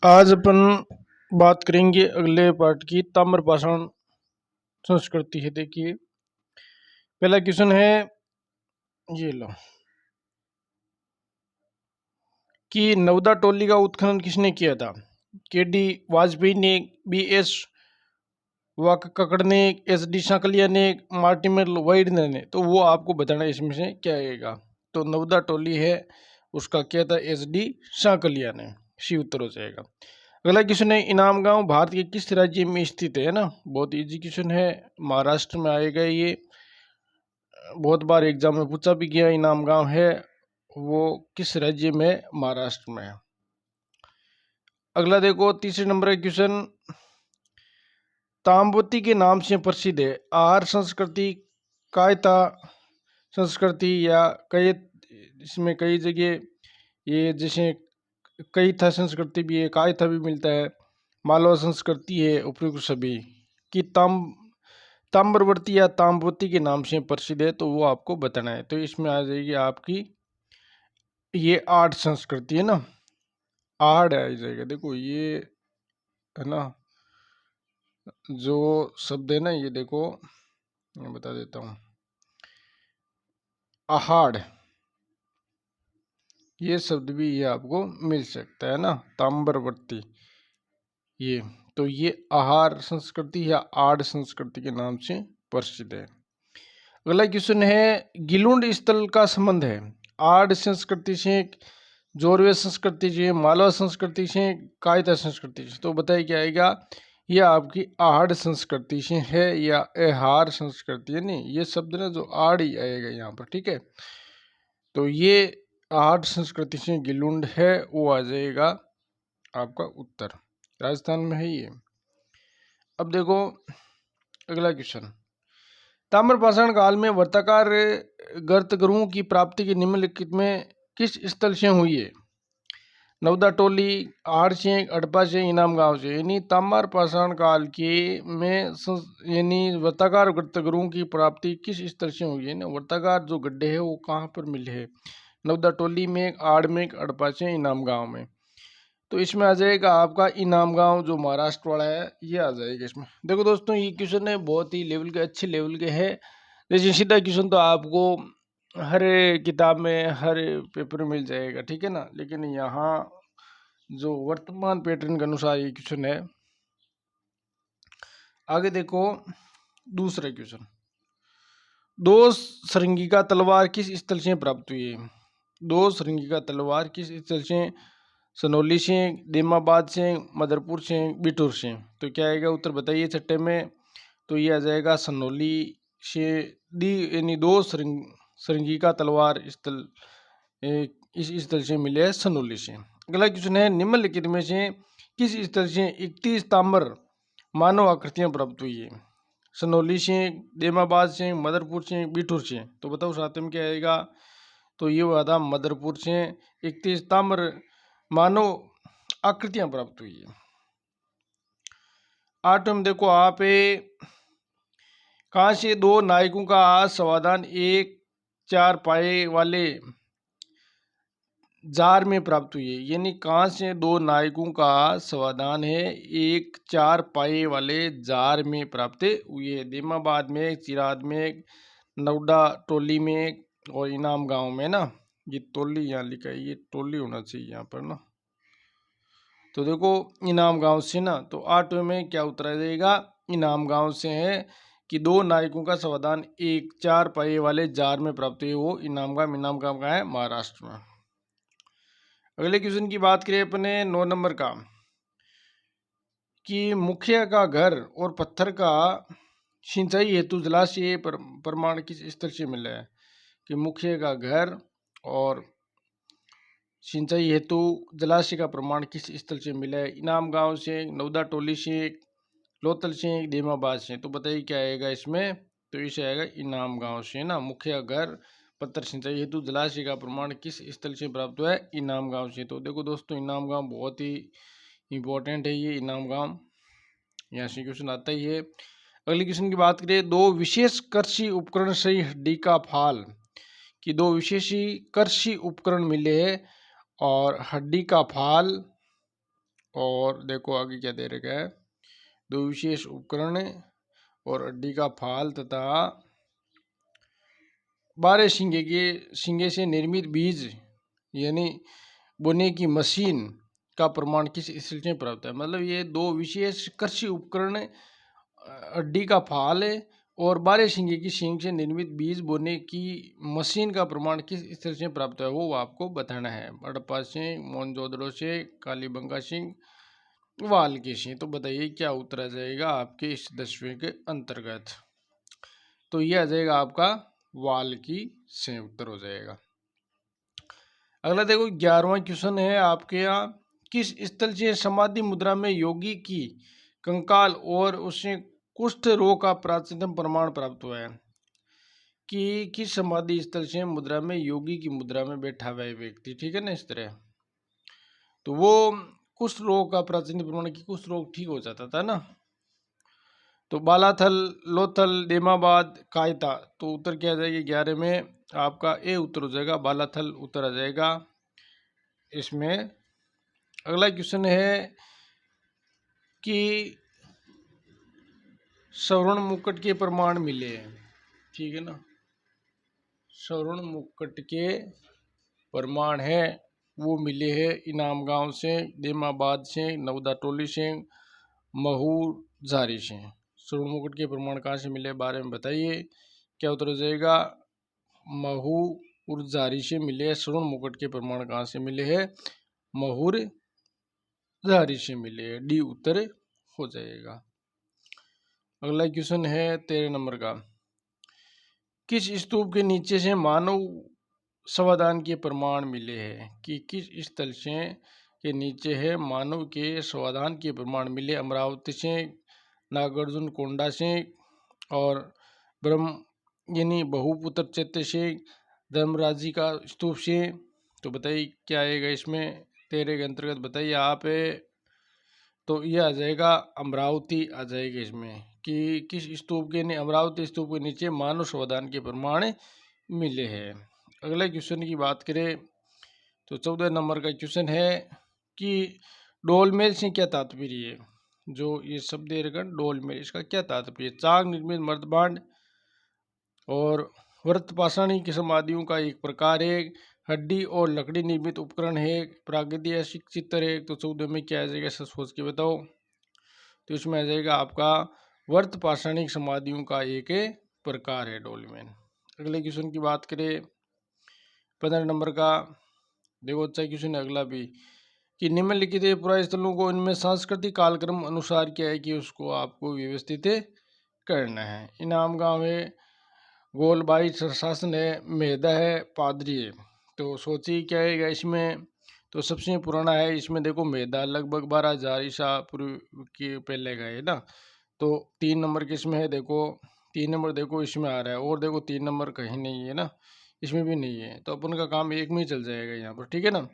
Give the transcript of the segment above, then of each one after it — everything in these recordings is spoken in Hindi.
आज अपन बात करेंगे अगले पार्ट की ताम्रपाषाण संस्कृति है। देखिए, पहला क्वेश्चन है, ये लो, कि नवदा टोली का उत्खनन किसने किया था? के.डी. वाजपेयी ने, बी.एस. वाककड़ ने, एस.डी. सांकलिया ने, मार्टिमर वाइडनर ने। तो वो आपको बताना इसमें से क्या आएगा। तो नवदा टोली है, उसका क्या था? एस.डी. सांकलिया ने। सी उत्तर हो जाएगा। अगला क्वेश्चन है, इनाम गांव भारत के किस राज्य में स्थित है ना? बहुत इजी क्वेश्चन है, महाराष्ट्र में आएगा ये। बहुत बार एग्जाम में पूछा भी गया। इनाम गांव है वो किस राज्य में? महाराष्ट्र में है। अगला देखो, तीसरे नंबर का क्वेश्चन, ताम्रवती के नाम से प्रसिद्ध है आहार संस्कृति, कायता संस्कृति, या कई, इसमें कई जगह ये जैसे कई था संस्कृति भी है, कायता भी मिलता है, मालवा संस्कृति है, उपयुक्त सभी की ताम्रवर्ती या ताम्रवती के नाम से प्रसिद्ध है। तो वो आपको बताना है। तो इसमें आ जाएगी आपकी ये आठ संस्कृति है ना, आठ आ जाएगा। देखो ये है ना, जो शब्द है ना, ये देखो मैं बता देता हूँ, आहाड़, ये शब्द भी ये आपको मिल सकता है ना, ताम्रवर्ती ये। तो ये आहार संस्कृति या आड़ संस्कृति के नाम से प्रसिद्ध है। अगला क्वेश्चन है, गिलुंड स्थल का संबंध है आड़ संस्कृति से, जोरवे संस्कृति से, मालवा संस्कृति से, कायता संस्कृति से। तो बताइए क्या आएगा। यह आपकी आड़ संस्कृति से है या आहार संस्कृति है। नहीं, ये शब्द ना जो आड़ ही आएगा यहाँ पर, ठीक है। तो ये आड़ संस्कृति से गिलुंड है, वो आ जाएगा आपका उत्तर, राजस्थान में है ये। अब देखो अगला क्वेश्चन, ताम्रपाषाण काल में वर्ताकार गर्तगृहों की प्राप्ति की निम्नलिखित में किस स्थल से हुई है? नवदा टोली, आड़ से, हड़प्पा से, इनाम गांव से। यानी ताम्रपाषाण काल के में यानी वर्ताकार गर्तगृहों की प्राप्ति किस स्थल से हुई है ना? वर्ताकार जो गड्ढे है वो कहाँ पर मिले हैं? नवदा टोली में, आड़ में, हड़प्पा से, इनाम गांव में। तो इसमें आ जाएगा आपका इनाम गांव, जो महाराष्ट्र वाला है, ये आ जाएगा इसमें। देखो दोस्तों, ये क्वेश्चन है बहुत ही लेवल के, अच्छे लेवल के है। जैसे सीधा क्वेश्चन तो आपको हर किताब में, हर पेपर में मिल जाएगा, ठीक है ना। लेकिन यहाँ जो वर्तमान पैटर्न के अनुसार ये क्वेश्चन है। आगे देखो दूसरा क्वेश्चन, दो श्रृंगिका तलवार किस स्थल से प्राप्त हुई है? दो श्रृंगिका तलवार किस स्थल से? सनौली से, देमाबाद से, मदरपुर से, बिठूर से। तो क्या आएगा उत्तर बताइए छठे में। तो ये आ जाएगा सनौली से। दी यानी दो श्रृंगिका तलवार स्थल इस स्थल से मिले है, सनौली से। अगला क्वेश्चन है, निम्नलिखित में से किस स्थल से 31 ताम्र मानव आकृतियां प्राप्त हुई है? सनौली से, देमाबाद से, मदरपुर से, बिठूर से। तो बताओ साथ में क्या आएगा। तो ये हुआ था मदरपुर से 31 ताम्र मानव आकृतियां प्राप्त हुई है। आठवें में देखो आप, कहाँ से दो नायकों का समाधान एक 4 पाए वाले जार में प्राप्त हुई है? यानी कहाँ से दो नायकों का समाधान है एक 4 पाए वाले जार में प्राप्त हुई है? देमाबाद में, चिराद में, नवदा टोली में, और इनाम गांव में ना। ये टोली यहाँ लिखा है, ये टोली होना चाहिए यहाँ पर ना। तो देखो इनाम गांव से ना, तो 8वें में क्या उत्तर आ जाएगा? इनाम गांव से है कि दो नायकों का समाधान एक 4 पाए वाले जार में प्राप्त हुई, वो इनाम गांव का है, महाराष्ट्र में। अगले क्वेश्चन की बात करें अपने 9 नंबर का, कि मुखिया का घर और पत्थर का सिंचाई हेतु जलाशय प्रमाण किस स्तर से मिला है? कि मुखिया का घर और सिंचाई हेतु जलाशय का प्रमाण किस स्थल से मिला है? इनाम गांव से, नवदा टोली से, लोथल से, देमाबाद से। तो बताइए क्या आएगा इसमें। तो इसे आएगा इनाम गांव से ना। मुखिया घर, पत्थर सिंचाई हेतु जलाशय का प्रमाण किस स्थल से प्राप्त हुआ है? इनाम गांव से। तो देखो दोस्तों, इनाम गांव बहुत ही इंपॉर्टेंट है ये इनाम गांव, यहाँ से क्वेश्चन आता ही है। अगले क्वेश्चन की बात करें, दो विशेष कृषि उपकरण सही हड्डी का फाल, कि दो विशेषी कृषि उपकरण मिले हैं और हड्डी का फाल और देखो आगे क्या दे रखा है, दो विशेष उपकरण और हड्डी का फाल तथा 12 शिंगे से निर्मित बीज यानी बोने की मशीन का प्रमाण किस स्थल से प्राप्त है। मतलब ये दो विशेष कृषि उपकरण हड्डी का फाल और 12 शिंगे की सींग से निर्मित बीज बोने की मशीन का प्रमाण किस स्थल से प्राप्त है, वो आपको बताना है। हड़प्पा सिंह, मोहनजोदड़ो से, कालीबंगा सिंह, वाल्की सिंह। तो बताइए क्या उत्तर आ जाएगा आपके इस 10वें के अंतर्गत। तो ये आ जाएगा आपका वाल्की से उत्तर हो जाएगा। अगला देखो 11वां क्वेश्चन है आपके यहाँ, किस स्थल से समाधि मुद्रा में योगी की कंकाल और उससे कुष्ठ रोग का प्राचीनतम प्रमाण प्राप्त हुआ है। कि किस समाधि स्थल से मुद्रा में योगी की मुद्रा में बैठा हुआ है व्यक्ति, ठीक है ना, इस तरह। तो वो कुष्ठ रोग का प्राचीन प्रमाण की कुष्ठ रोग ठीक हो जाता था ना। तो बालाथल, लोथल, देमाबाद, कायता। तो उत्तर क्या आ जाएगा 11 में आपका ए उत्तर हो जाएगा, बालाथल उत्तर आ जाएगा इसमें। अगला क्वेश्चन है कि श्रवण मुकुट के प्रमाण मिले हैं, ठीक है ना। श्रवण मुकुट के प्रमाण है वो मिले हैं इनाम गांव से, देमाबाद से, नवदा टोली से, महूर जारी से। श्रवण मुकुट के प्रमाण कहाँ से मिले बारे में बताइए, क्या उत्तर हो जाएगा, महूर जारी से मिले। श्रवण मुकुट के प्रमाण कहाँ से मिले हैं, महूर जारी से मिले। डी उत्तर हो जाएगा। अगला क्वेश्चन है 13 नंबर का, किस स्तूप के नीचे से मानव समाधान के प्रमाण मिले हैं। कि किस स्थल से के नीचे है मानव के समाधान के प्रमाण मिले। अमरावती से, नागार्जुन कोंडा से और ब्रह्म यानी बहुपुत्र चैत्य से, धर्मराजी का स्तूप से। तो बताइए क्या आएगा इसमें, 13 के अंतर्गत बताइए आप। तो यह आ जाएगा अमरावती आ जाएगा इसमें। कि किस स्तूप के अमरावती स्तूप के नीचे मानव समाधान के प्रमाण मिले हैं। अगले क्वेश्चन की बात करें तो 14 नंबर का क्वेश्चन है कि डोलमेल से क्या तात्पर्य है। जो ये शब्द दे रखा डोलमेल, इसका क्या तात्पर्य। चाक निर्मित मर्दभांड और व्रत पाषाणी की समाधियों का एक प्रकार है। हड्डी और लकड़ी निर्मित उपकरण है। प्रागैतिहासिक चित्र है। तो 14 में क्या आ जाएगा, सोच के बताओ। तो इसमें आ जाएगा आपका व्रत पाषाणिक समाधियों का एक प्रकार है डोलमेन। अगले क्वेश्चन की बात करें 15 नंबर का, देखो अच्छा क्वेश्चन है अगला भी, कि निम्नलिखित पुराय स्थलों को इनमें सांस्कृतिक कालक्रम अनुसार क्या है कि उसको आपको व्यवस्थित करना है। इनाम गांव है, गोलबाई शासन है, मेहदा है, पादरी है। तो सोचिए क्या आएगा इसमें। तो सबसे पुराना है इसमें देखो मेहदा, लगभग 12,000 ईसा पूर्व के पहले का है ना। तो 3 नंबर किसमें है, देखो 3 नंबर देखो इसमें आ रहा है, और देखो 3 नंबर कहीं नहीं है ना, इसमें भी नहीं है। तो अपन का काम एक में ही चल जाएगा यहाँ पर, ठीक है ना।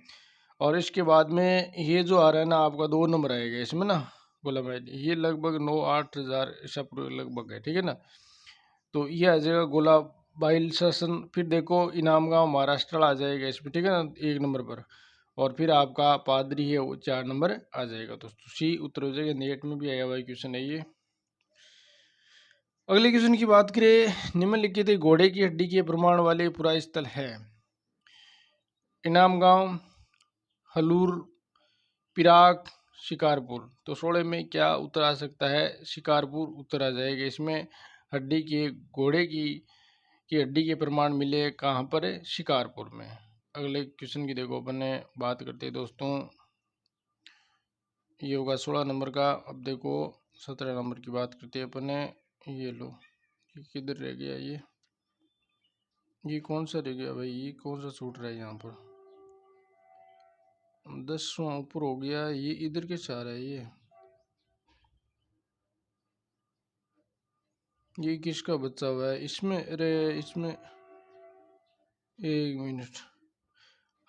और इसके बाद में ये जो आ रहा है ना आपका 2 नंबर आएगा इसमें ना, गोलाबाई, ये लगभग 9-8 हज़ार ईसा पूर्व लगभग है, ठीक है ना। तो ये आ जाएगा गोलाबाई शासन। फिर देखो इनाम गांव महाराष्ट्र आ जाएगा इसमें, ठीक है ना, 1 नंबर पर। और फिर आपका पादरी है वो 4 नंबर आ जाएगा। तो सी उत्तर हो जाएगा। नेट में भी आया हुआ क्वेश्चन है ये। अगले क्वेश्चन की बात करें, निम्नलिखित घोड़े की हड्डी के प्रमाण वाले पुराय स्थल है। इनाम गांव, हलूर, पिराक, शिकारपुर। तो 16 में क्या उत्तर आ सकता है, शिकारपुर उत्तर आ जाएगा इसमें। हड्डी के घोड़े की हड्डी के प्रमाण मिले कहाँ पर है, शिकारपुर में। अगले क्वेश्चन की देखो अपन ने बात करते हैं दोस्तों, ये होगा 16 नंबर का। अब देखो 17 नंबर की बात करते हैं अपन ने। ये लो, ये किधर रह गया, ये कौन सा रह गया भाई, ये कौन सा छूट रहा है यहाँ पर। 10वां ऊपर हो गया, ये इधर के चाह रहा है ये किसका बच्चा हुआ है इसमें। अरे इसमें 1 मिनट,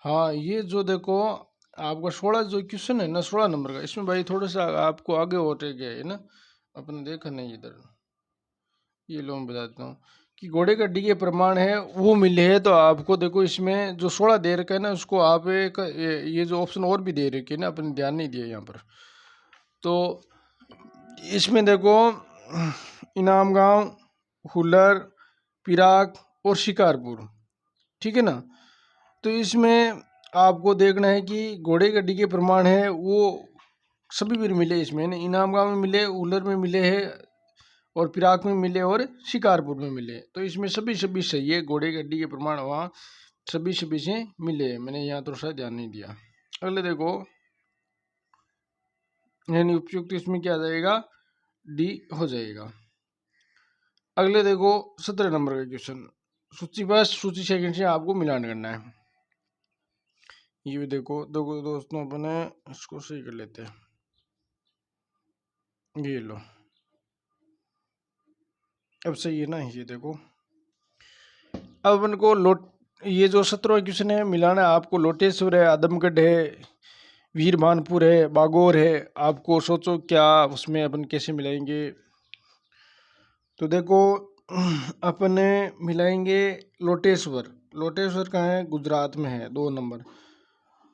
हाँ ये जो देखो आपका 16 जो क्वेश्चन है ना 16 नंबर का, इसमें भाई थोड़ा सा आपको आगे होते गया है ना, अपने देखा नहीं इधर। ये लो मैं बता देता हूँ कि घोड़े का डी के प्रमाण है वो मिले है, तो आपको देखो इसमें जो 16 दे रखा है ना, उसको आप एक ये जो ऑप्शन और भी दे रखे है ना, अपने ध्यान नहीं दिया यहाँ पर। तो इसमें देखो इनाम गांव, हुलर, पिराक और शिकारपुर, ठीक है ना। तो इसमें आपको देखना है कि घोड़े का डी के प्रमाण है वो सभी भी मिले इसमें ना, इनाम गांव में मिले, हुलर में मिले है, और पिराक में मिले, और शिकारपुर में मिले। तो इसमें सभी सभी सही है, घोड़े की हड्डी के प्रमाण वहाँ सभी सभी से मिले। मैंने यहाँ थोड़ा सा ध्यान नहीं दिया। अगले देखो, यानी उपयुक्त इसमें क्या आ जाएगा, डी हो जाएगा। अगले देखो 17 नंबर का क्वेश्चन, सूची फर्स्ट सूची सेकंड से आपको मिलान करना है। ये भी देखो देखो दोस्तों, अपने इसको सही कर लेते हैं। ये लो, अब सही है ना। ये देखो, अब अपन को ये जो 17वां क्वेश्चन है मिलाना है आपको। लोटेश्वर है, आदमगढ़ है, वीरभानपुर है, बागौर है। आपको सोचो क्या उसमें अपन कैसे मिलाएंगे। तो देखो अपने मिलाएंगे लोटेश्वर। लोटेश्वर कहाँ है, गुजरात में है, 2 नंबर।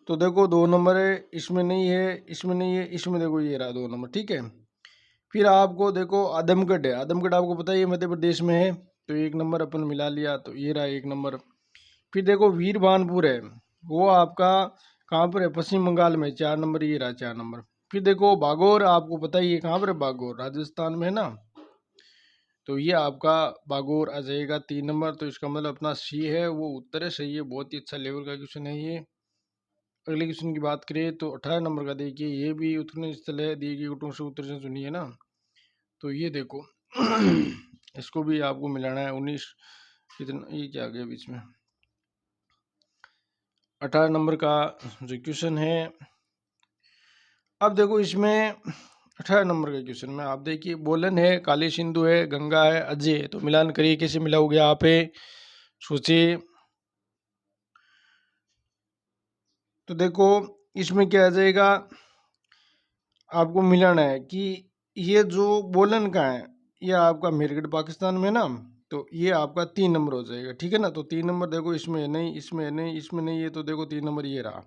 तो देखो 2 नंबर है, इसमें नहीं है, इसमें नहीं है, इसमें देखो ये रहा 2 नंबर, ठीक है। फिर आपको देखो आदमगढ़ है, आदमगढ़ आपको पता ही है मध्य प्रदेश में है, तो 1 नंबर अपन मिला लिया, तो ये रहा 1 नंबर। फिर देखो वीरभानपुर है, वो आपका कहाँ पर है, पश्चिम बंगाल में, 4 नंबर, ये रहा 4 नंबर। फिर देखो बागौर, आपको पता ही है कहाँ पर है, बागौर राजस्थान में है ना, तो ये आपका बागौर आ जाएगा 3 नंबर। तो इसका मतलब अपना सी है वो उत्तर है, सही है। बहुत ही अच्छा लेवल का क्वेश्चन है ये। अगले क्वेश्चन की बात करें तो 18 नंबर का देखिए, ये भी उत्कीर्ण स्थल है, दिए गए गुटों से उत्तर से चुनिए ना। तो ये देखो इसको भी आपको मिलाना है। 19 कितना, ये क्या आ गया बीच में, 18 नंबर का जो क्वेश्चन है। अब देखो इसमें 18 नंबर के क्वेश्चन में आप देखिए, बोलन है, काली सिंधु है, गंगा है, अजय है। तो मिलान करिए, कैसे मिलाओगे आप, सोचिए। तो देखो इसमें क्या आ जाएगा, आपको मिलाना है कि ये जो बोलन का है, ये आपका मेरगढ़ पाकिस्तान में ना, तो ये आपका 3 नंबर हो जाएगा, ठीक है ना। तो 3 नंबर देखो, इसमें नहीं, इसमें नहीं, इसमें नहीं है, तो देखो 3 नंबर ये रहा।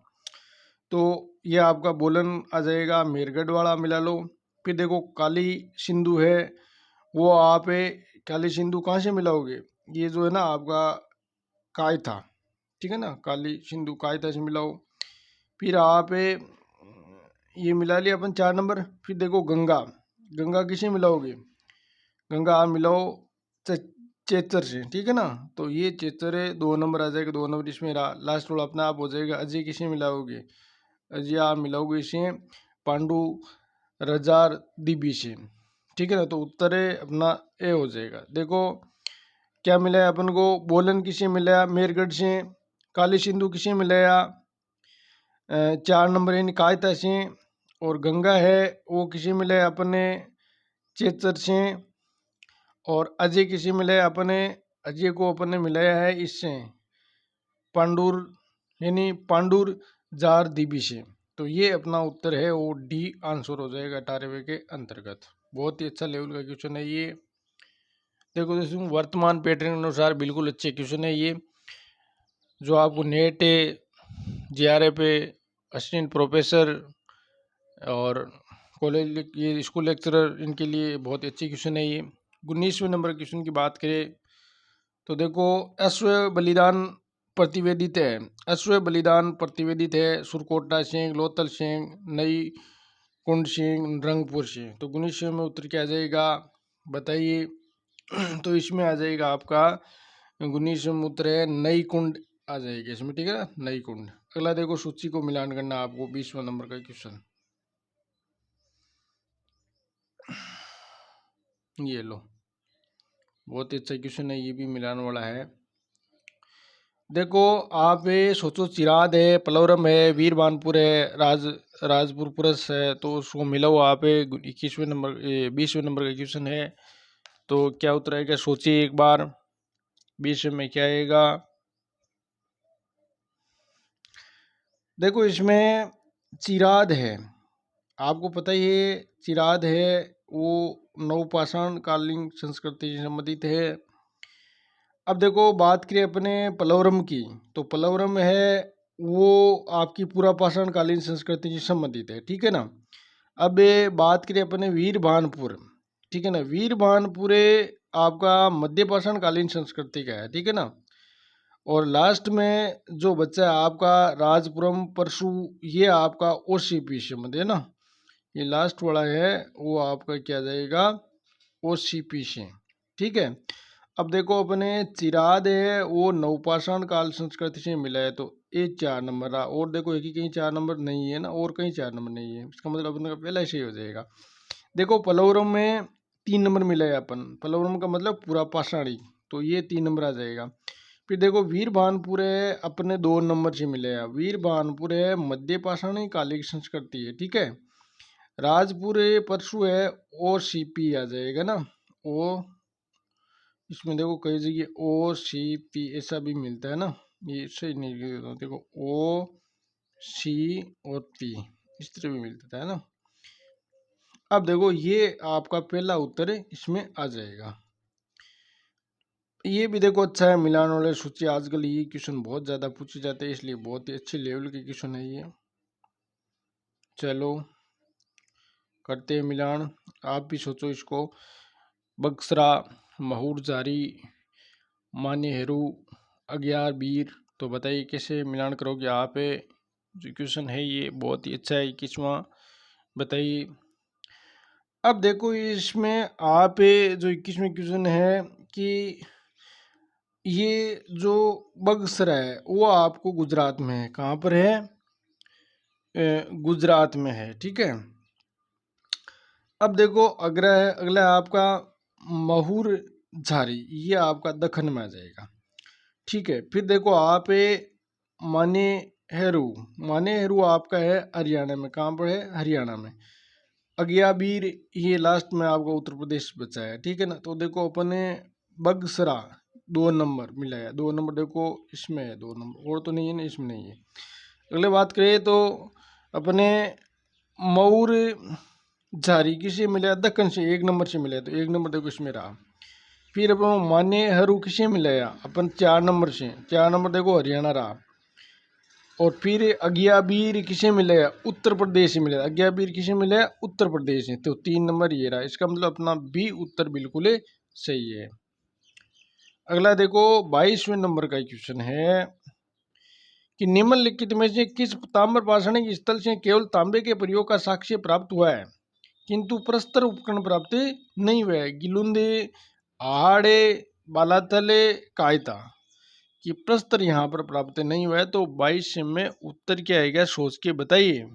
तो ये आपका बोलन आ जाएगा, मेरगढ़ वाला मिला लो। फिर देखो काली सिंधु है, वो आप काली सिंधु कहाँ से मिलाओगे, ये जो है ना आपका कायथा, ठीक है ना, काली सिंधु कायथा से मिलाओ। फिर आप ये मिला लिया अपन 4 नंबर। फिर देखो गंगा, गंगा किसे मिलाओगे, गंगा आप मिलाओ चे- चेतर से, ठीक है ना। तो ये चेतर है, 2 नंबर आ जाएगा, 2 नंबर इसमें रहा। लास्ट वाला अपना आप हो जाएगा। अजय किसे मिलाओगे, अजय आप मिलाओगे इसे पांडु रजार दीबी से, ठीक है ना। तो उत्तर है अपना ए हो जाएगा। देखो क्या मिला है अपन को, बोलन किसे मिलाया, मेरगढ़ से। काली सिंधु किसे मिलाया, 4 नंबर यानी कायता से। और गंगा है वो किसे मिलाया अपने, चेतर से। और अजय किसे मिलाया अपने, अजय को अपन ने मिलाया है इससे, पांडुर यानी पांडुर जार दीबी से। तो ये अपना उत्तर है वो डी आंसर हो जाएगा 18वें के अंतर्गत। बहुत ही अच्छा लेवल का क्वेश्चन है ये। देखो दोस्तों, वर्तमान पैटर्न के अनुसार बिल्कुल अच्छे क्वेश्चन है ये, जो आपको नेट, JRF, असिस्टेंट प्रोफेसर और कॉलेज, ये स्कूल लेक्चरर, इनके लिए बहुत ही अच्छी क्वेश्चन है ये। 19वें नंबर क्वेश्चन की बात करें तो देखो, अश्व बलिदान प्रतिवेदित है, अश्व बलिदान प्रतिवेदित है सुरकोटा सिंह, लोथल सिंह, नई कुंड सिंह, रंगपुर सिंह। तो 19वें में उत्तर क्या आ जाएगा बताइए। तो इसमें आ जाएगा आपका 19वें में उत्तर है नई कुंड आ जाएगी इसमें, ठीक है ना, नई कुंड। अगला देखो, सूची को मिलान करना आपको, 20वां नंबर का क्वेश्चन, ये लो, बहुत ही अच्छा क्वेश्चन है, ये भी मिलान वाला है। देखो आप ये सोचो, चिराद है, पलवरम है, वीरबानपुर है, राजपुर पुरस है। तो उसको मिलाओ आप, 21वें नंबर 20वें नंबर का क्वेश्चन है। तो क्या उत्तर आएगा, सोचिए एक बार, 20वें में क्या आएगा। देखो इसमें चिराद है, आपको पता ही है चिराद है वो नवपाषाण कालीन संस्कृति से संबंधित है। अब देखो बात करें अपने पलवरम की, तो पलवरम है वो आपकी पूरा पाषाण कालीन संस्कृति से संबंधित है, ठीक है ना। अब ये बात करें अपने वीर भानपुर, ठीक है ना, वीर भानपुरे आपका मध्य पाषाण कालीन संस्कृति का है, ठीक है ना। और लास्ट में जो बच्चा है आपका राजपुरम परशु, ये आपका ओसीपी से संबंधित है ना। ये लास्ट वाला है वो आपका क्या जाएगा, ओसीपी से, ठीक है। अब देखो अपने चिराद है वो नवपाषाण काल संस्कृति से मिला है, तो ये 4 नंबर रहा। और देखो एक ही कहीं 4 नंबर नहीं है ना, और कहीं 4 नंबर नहीं है, इसका मतलब अपने का पहला सही हो जाएगा। देखो पलवरम में 3 नंबर मिला है अपन, पलवरम का मतलब पूरा पाषाणी, तो ये 3 नंबर आ जाएगा। फिर देखो वीर भानपुर है अपने 2 नंबर से मिले हैं, वीर भानपुर है मध्य पाषाणी कालिक संस्कृति है, ठीक है। राजपुर परशु है और सीपी आ जाएगा ना, ओ इसमें देखो कई जगह ओ सी पी ऐसा भी मिलता है ना, ये सही नहीं, देखो ओ सी और पी इस तरह भी मिलता है ना। अब देखो ये आपका पहला उत्तर इसमें आ जाएगा। ये भी देखो अच्छा है, मिलान वाले सूची, आजकल ये क्वेश्चन बहुत ज़्यादा पूछे जाते हैं, इसलिए बहुत ही अच्छे लेवल के क्वेश्चन है ये। चलो करते हैं मिलान, आप भी सोचो इसको। बक्सरा, महूर जारी, मान्य हेरू, अग्यार बीर, तो बताइए कैसे मिलान करोगे आप। जो क्वेश्चन है ये बहुत ही अच्छा है, 21वां, बताइए। अब देखो इसमें आप जो 21वें क्वेश्चन है कि ये जो बक्सरा है वो आपको गुजरात में है, कहाँ पर है, गुजरात में है, ठीक है। अब देखो अगला है, अगला है आपका महूर झारी, ये आपका दखन में आ जाएगा, ठीक है। फिर देखो आप माने हेरू, माने हेरू आपका है हरियाणा में, कहाँ पर है, हरियाणा में। अगियाबीर ये लास्ट में आपका उत्तर प्रदेश बचा है, ठीक है ना। तो देखो अपने बगसरा 2 नंबर मिला है, 2 नंबर देखो इसमें है, 2 नंबर और तो नहीं है ना, इसमें नहीं है। अगले बात करें तो अपने मऊर झारी किसे मिला, दक्कन से 1 नंबर से मिला, तो 1 नंबर देखो इसमें रहा। फिर अपन मान्य हरू किसे मिलाया अपन 4 नंबर से, 4 नंबर देखो हरियाणा रहा। और फिर अगियाबीर किसे मिलाया, उत्तर प्रदेश से मिला, अगियाबीर किसे मिलाया, उत्तर प्रदेश से, तो 3 नंबर ये रहा। इसका मतलब अपना बी उत्तर बिल्कुल सही है। अगला देखो 22वें नंबर का क्वेश्चन है कि निम्नलिखित में से किस ताम्र पाषाणी स्थल से केवल तांबे के प्रयोग का साक्ष्य प्राप्त हुआ है किंतु प्रस्तर उपकरण प्राप्त नहीं हुआ है। गिलुंदे, आहाड़े, बालाथले, कायता, कि प्रस्तर यहाँ पर प्राप्त नहीं हुआ है, तो 22 में उत्तर क्या आएगा सोच के बताइए।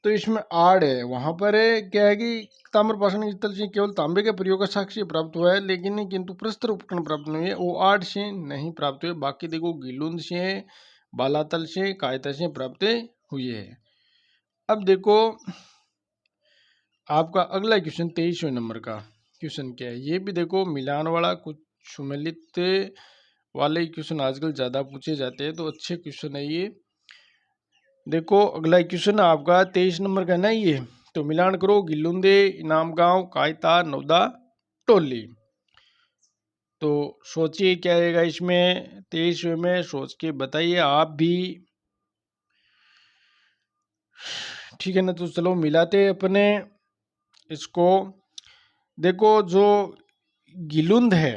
तो इसमें आड़ है, वहां पर है क्या है कि ताम्रपाषाण स्थल से केवल तांबे के प्रयोग का साक्ष्य प्राप्त हुआ है, लेकिन किंतु प्रस्तर उपकरण प्राप्त नहीं है, वो आड़ से नहीं प्राप्त हुए। बाकी देखो गिलुंद से, बालातल से, कायता से प्राप्त हुए है। अब देखो आपका अगला क्वेश्चन 23वें नंबर का क्वेश्चन क्या है, ये भी देखो मिलान वाला, कुछ सुमेलित वाले क्वेश्चन आजकल ज़्यादा पूछे जाते हैं, तो अच्छे क्वेश्चन है ये। देखो अगला क्वेश्चन आपका 23 नंबर का ना ये, तो मिलान करो गिलुंदे, इनाम गांव, कायता, नौदा, टोली, तो सोचिए क्या आएगा इसमें 23वें में, सोच के बताइए आप भी, ठीक है ना। तो चलो मिलाते अपने इसको। देखो जो गिलुंद है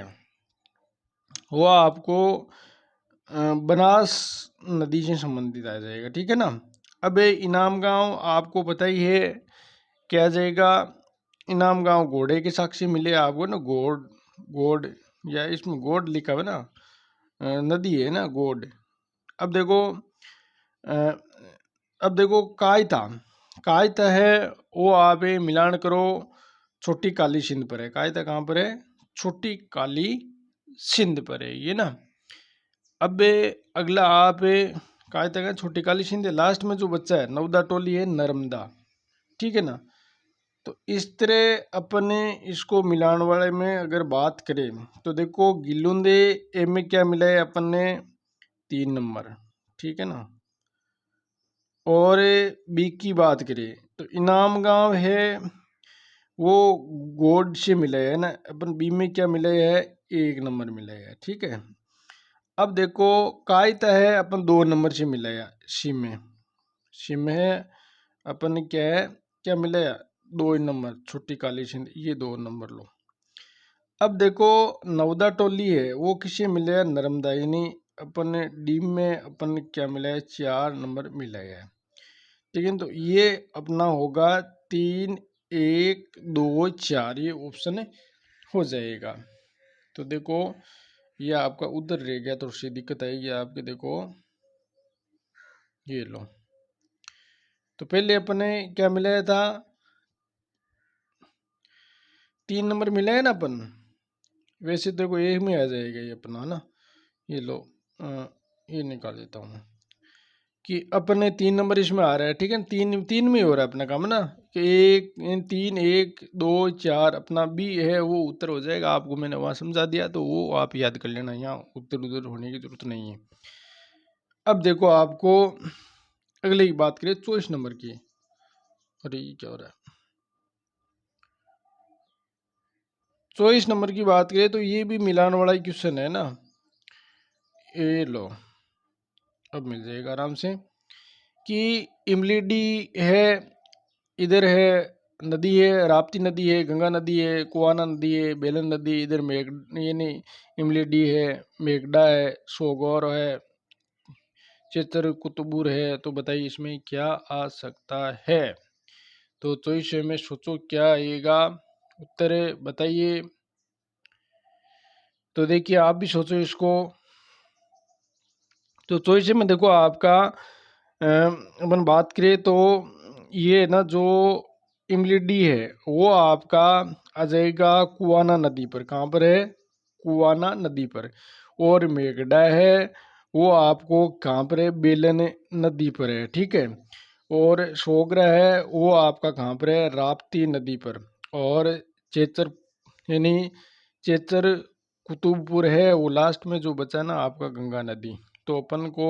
वो आपको बनास नदी से संबंधित आ जाएगा, ठीक है ना। अब ये इनाम गांव आपको पता ही है क्या आ जाएगा, इनाम गांव घोड़े के साक्ष्य मिले आपको ना, गोड, गोड या इसमें गोड लिखा हुआ ना, नदी है ना गोड। अब देखो अ, अब देखो कायता, कायता है वो आप मिलान करो छोटी काली सिंध पर है, कायता कहाँ पर है, छोटी काली सिंध पर है ये ना। अब अगला आप कायता का छोटी काली सिंध, लास्ट में जो बच्चा है नवदा टोली है नर्मदा, ठीक है ना। तो इस तरह अपने इसको मिलान वाले में अगर बात करें तो देखो गिलुंदे ए में क्या मिला है अपन ने 3 नंबर, ठीक है ना। और बी की बात करें तो इनाम गांव है वो गोड से मिला है ना, अपन बी में क्या मिला है 1 नंबर मिलेगा, ठीक है। अब देखो कायता है अपन 2 नंबर से मिलेगा, सिम है अपन ने क्या मिलेगा 2 नंबर, छोटी काली सिंध, ये 2 नंबर लो। अब देखो नवदा टोली है वो किसे मिलेगा, नर्मदा, यानी अपन ने डी में अपन ने क्या मिला है 4 नंबर मिला है, ठीक है। तो ये अपना होगा 3 1 2 4, ये ऑप्शन हो जाएगा। तो देखो ये आपका उधर रह गया, तो उससे दिक्कत आएगी आपके, देखो ये लो। तो पहले अपने क्या मिलाया था, 3 नंबर मिला है ना अपन, वैसे देखो एक में आ जाएगा ये अपना, है ना। ये लो ये निकाल देता हूँ कि अपने 3 नंबर इसमें आ रहा है, ठीक है। तीन तीन में हो रहा है अपना काम, ना कि 3 1 2 4 अपना बी है वो उत्तर हो जाएगा। आपको मैंने वहां समझा दिया, तो वो आप याद कर लेना, यहाँ उत्तर उधर होने की जरूरत नहीं है। अब देखो आपको अगले की बात करें 24 नंबर की। अरे ये क्या हो रहा है, 24 नंबर की बात करें तो ये भी मिलान वाला क्वेश्चन है ना। ये लो अब मिल जाएगा आराम से कि इमली डी है, इधर है नदी है, राप्ती नदी है, गंगा नदी है, कुआना नदी है, बेलन नदी, इधर मेघ, ये नहीं इमली डी है, मेघडा है, सोगौर है, चित्र कुतुबुर है। तो बताइए इसमें क्या आ सकता है। तो चॉइस में सोचो क्या आएगा उत्तर, बताइए। तो देखिए आप भी सोचो इसको। तो चॉइस में देखो आपका अपन बात करें तो ये ना जो इमली डी है वो आपका आ जाएगा कुआना नदी पर, कहाँ पर है, कुआना नदी पर। और मेघडा है वो आपको कहाँ पर है, बेलन नदी पर है, ठीक है। और सोगरा है वो आपका कहाँ पर है, राप्ती नदी पर। और चेचर यानी चेचर कुतुबपुर है वो लास्ट में जो बचा ना आपका, गंगा नदी। तो अपन को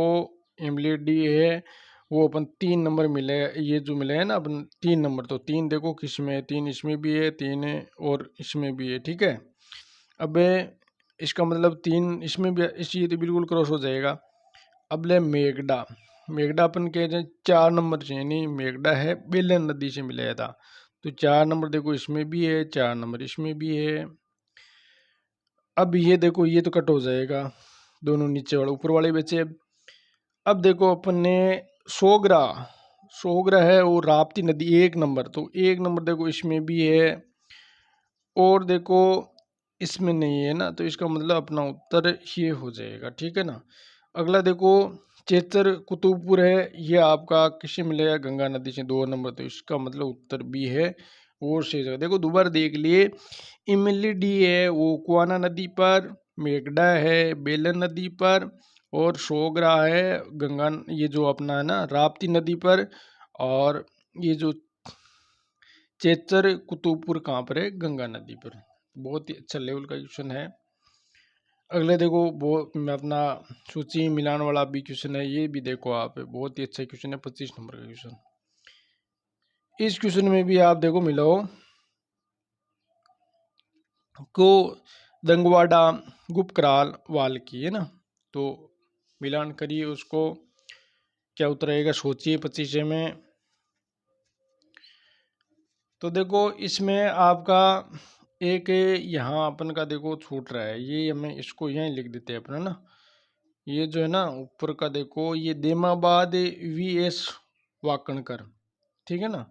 इमली डी है वो अपन 3 नंबर मिले, ये जो मिले हैं ना अपन 3 नंबर, तो 3 देखो किस में है, 3 इसमें भी है, 3 और इसमें भी है, ठीक है। अब इसका मतलब 3 इसमें भी, इस ये तो बिल्कुल क्रॉस हो जाएगा। अब ले मेघडा, मेघडा अपन कह रहे हैं 4 नंबर से, यानी मेघडा है बेलन नदी से मिलाया था। तो 4 नंबर देखो इसमें भी है, 4 नंबर इसमें भी है। अब ये देखो ये तो कट हो जाएगा, दोनों नीचे वाले ऊपर वाले बचे। अब देखो अपन ने सोगरा, सोगरा है वो राप्ती नदी 1 नंबर, तो 1 नंबर देखो इसमें भी है और देखो इसमें नहीं है ना, तो इसका मतलब अपना उत्तर ये हो जाएगा, ठीक है ना। अगला देखो चेतर कुतुबपुर है, ये आपका किससे मिलेगा, गंगा नदी से, 2 नंबर, तो इसका मतलब उत्तर भी है वो सही जगह। देखो दोबारा देख लिए, इमली डी है वो कुआना नदी पर, मेघडा है बेलन नदी पर, और सोगरा है गंगा, ये जो अपना है ना राप्ती नदी पर। और ये जो चेचर कुतुबपुर कहाँ पर है, गंगा नदी पर। बहुत ही अच्छा लेवल का क्वेश्चन है। अगले देखो वो अपना सूची मिलान वाला भी क्वेश्चन है, ये भी देखो आप, बहुत ही अच्छा क्वेश्चन है, 25 नंबर का क्वेश्चन। इस क्वेश्चन में भी आप देखो मिलाओ को दंगवाडा गुप्तकाल वाल की है ना, तो मिलान करिए उसको, क्या उत्तर आएगा सोचिए 25 में। तो देखो इसमें आपका एक यहाँ अपन का देखो छूट रहा है, ये हमें इसको यहीं लिख देते हैं अपना ना। ये जो है ना ऊपर का देखो, ये देमाबाद वीएस वाकणकर, ठीक है ना,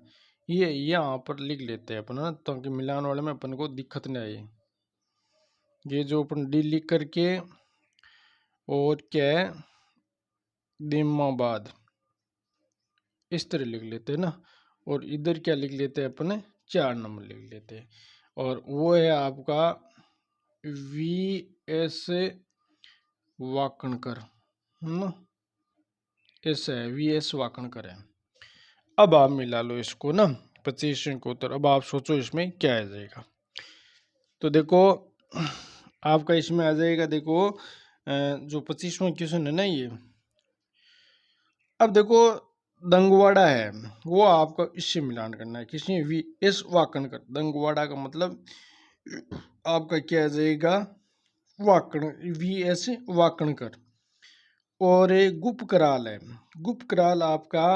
ये यहाँ पर लिख लेते हैं अपना, ताकि मिलान वाले में अपन को दिक्कत नहीं आए। ये जो अपन डी लिख करके, और क्या है देमाबाद, इस तरह लिख लेते हैं ना। और इधर क्या लिख लेते हैं अपने, 4 नंबर लिख लेते हैं। और वो है आपका वी एस वाकणकर, है ना, ऐसा है वी एस वाकणकर है। अब आप मिला लो इसको ना 25 को उत्तर। अब आप सोचो इसमें क्या आ जाएगा। तो देखो आपका इसमें आ जाएगा, देखो जो 25वां क्वेश्चन है ना ये। अब देखो दंगवाड़ा है वो आपका इससे मिलान करना है, किसने, वी एस वाकणकर। दंगवाड़ा का मतलब आपका क्या आ जाएगा, वीएस वाकणकर। और गुप्त कराल है, गुप्त कराल आपका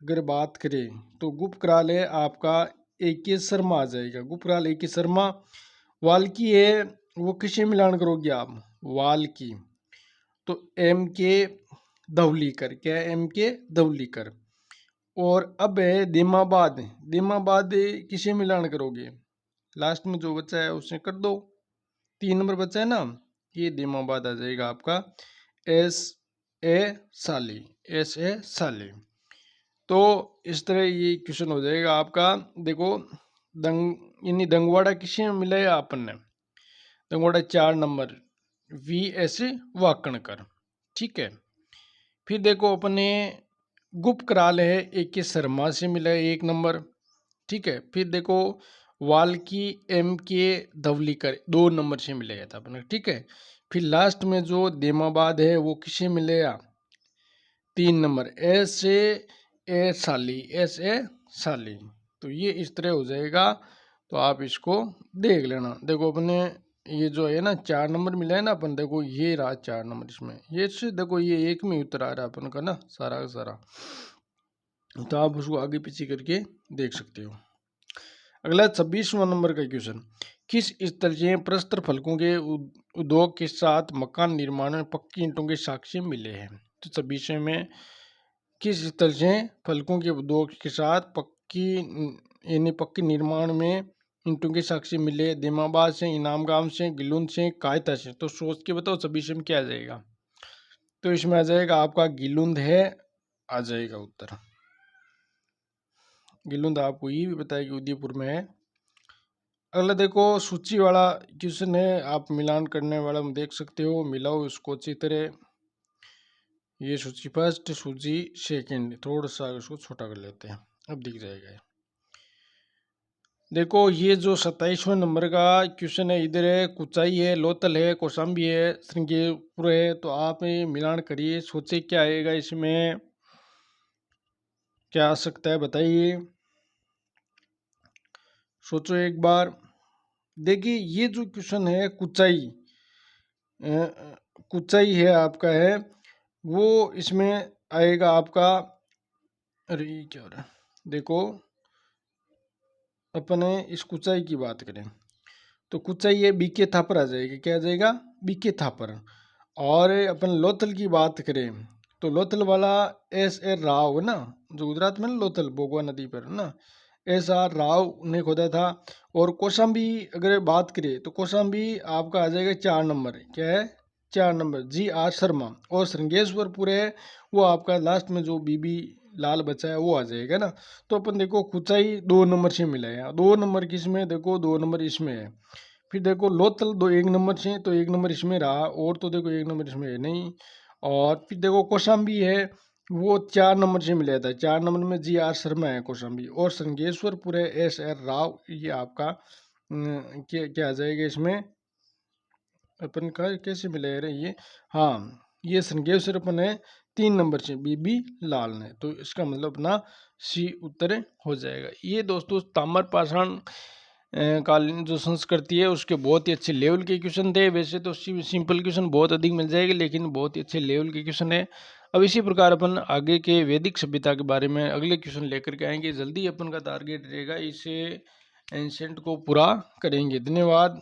अगर बात करें तो गुप्त कराल है आपका AK शर्मा आ जाएगा। गुप्त कराल AK शर्मा। वाल्की है वो किसे मिलान करोगे आप, वाल्की, तो MK धवलीकर, क्या है MK धवलीकर। और अब है दिमाबाद, दिमाबाद किसे मिलान करोगे, लास्ट में जो बचा है उसे कर दो, 3 नंबर बचा है ना, ये दिमाबाद आ जाएगा आपका SA साली, SA साली। तो इस तरह ये क्वेश्चन हो जाएगा आपका। देखो दंगवाड़ा किसे मिला है अपन ने, दंगवाड़ा 4 नंबर VS वाकणकर, ठीक है। फिर देखो अपने गुप्त कराल है AK शर्मा से मिला है 1 नंबर, ठीक है। फिर देखो वाल्की MK धवलीकर 2 नंबर से मिलेगा था अपने, ठीक है। फिर लास्ट में जो दिमाबाद है वो किसे मिलेगा, 3 नंबर SA साली, SA साली। तो ये इस तरह हो जाएगा, तो आप इसको देख लेना। देखो अपने ये जो है ना 4 नंबर मिला है ना अपन, देखो ये रहा 4 नंबर इसमें, ये से देखो ये एक में उत्तर आ रहा है अपन का ना सारा का सारा, तो आप उसको आगे पीछे करके देख सकते हो। अगला 26वां नंबर का क्वेश्चन, किस स्थल से प्रस्तर फलकों के उद्योग के साथ मकान निर्माण में पक्की ईंटों के साक्ष्य मिले हैं। तो 26वें में किस स्थल से फलकों के उद्योग के साथ पक्की निर्माण में ईंटों के साक्ष्य मिले, दिमाबाद से, इनाम गांव से, गिलुंद से, कायता से। तो सोच के बताओ 26वें में क्या आ जाएगा, तो इसमें आ जाएगा आपका गिलुंद है, आ जाएगा उत्तर। गिलुंद आपको ये भी बताया कि उदयपुर में है। अगला देखो सूची वाला क्वेश्चन है, आप मिलान करने वाला में देख सकते हो, मिलाओ इसको अच्छी तरह। ये सूची फर्स्ट, सूची सेकंड, थोड़ा सा इसको छोटा कर लेते हैं, अब दिख जाएगा। देखो ये जो 27वें नंबर का क्वेश्चन है, इधर है कुचाई है, लोथल है, कौशाम्बी है, श्रृंगेरपुर है। तो आप मिलान करिए, सोचे क्या आएगा इसमें, क्या आ सकता है बताइए, सोचो एक बार। देखिए ये जो क्वेश्चन है कुचाई, कुचाई है आपका है, वो इसमें आएगा आपका। अरे ये क्या हो रहा है, देखो अपने इस कुचाई की बात करें तो कुचाई है BK थापर आ जाएगी, क्या आ जाएगा BK थापर। और अपन लोथल की बात करें तो लोथल वाला SA राव है ना, जो गुजरात में ना लोथल बोगवा नदी पर ना, SR राव ने खोदा था। और कौशाम्बी अगर बात करें तो कौशाम्बी आपका आ जाएगा 4 नंबर, क्या है 4 नंबर GR शर्मा। और श्रृंगेश्वरपुर है वो आपका लास्ट में जो BB लाल बचा है वो आ जाएगा ना। तो अपन देखो कुचाई 2 नंबर से मिला है, 2 नंबर किसमें, देखो 2 नंबर इसमें है। फिर देखो लोथल 1 नंबर से, तो 1 नंबर इसमें रहा, और तो देखो 1 नंबर इसमें है नहीं। और फिर देखो कौशाम्बी है वो 4 नंबर से मिला था, 4 नंबर में GR शर्मा है कौशाम्बी। और संगेश्वरपुर है SR राव, ये आपका क्या क्या आ जाएगा इसमें, अपन का कैसे मिला है ये, हाँ ये संगेश्वर अपन है 3 नंबर से BB लाल ने। तो इसका मतलब अपना C उत्तर हो जाएगा। ये दोस्तों ताम्र पाषाण कालीन जो संस्कृति है उसके बहुत ही अच्छे लेवल के क्वेश्चन थे। वैसे तो सिंपल क्वेश्चन बहुत अधिक मिल जाएंगे, लेकिन बहुत ही अच्छे लेवल के क्वेश्चन है। अब इसी प्रकार अपन आगे के वैदिक सभ्यता के बारे में अगले क्वेश्चन लेकर के आएंगे। जल्दी अपन का टारगेट रहेगा इसे एंशेंट को पूरा करेंगे। धन्यवाद।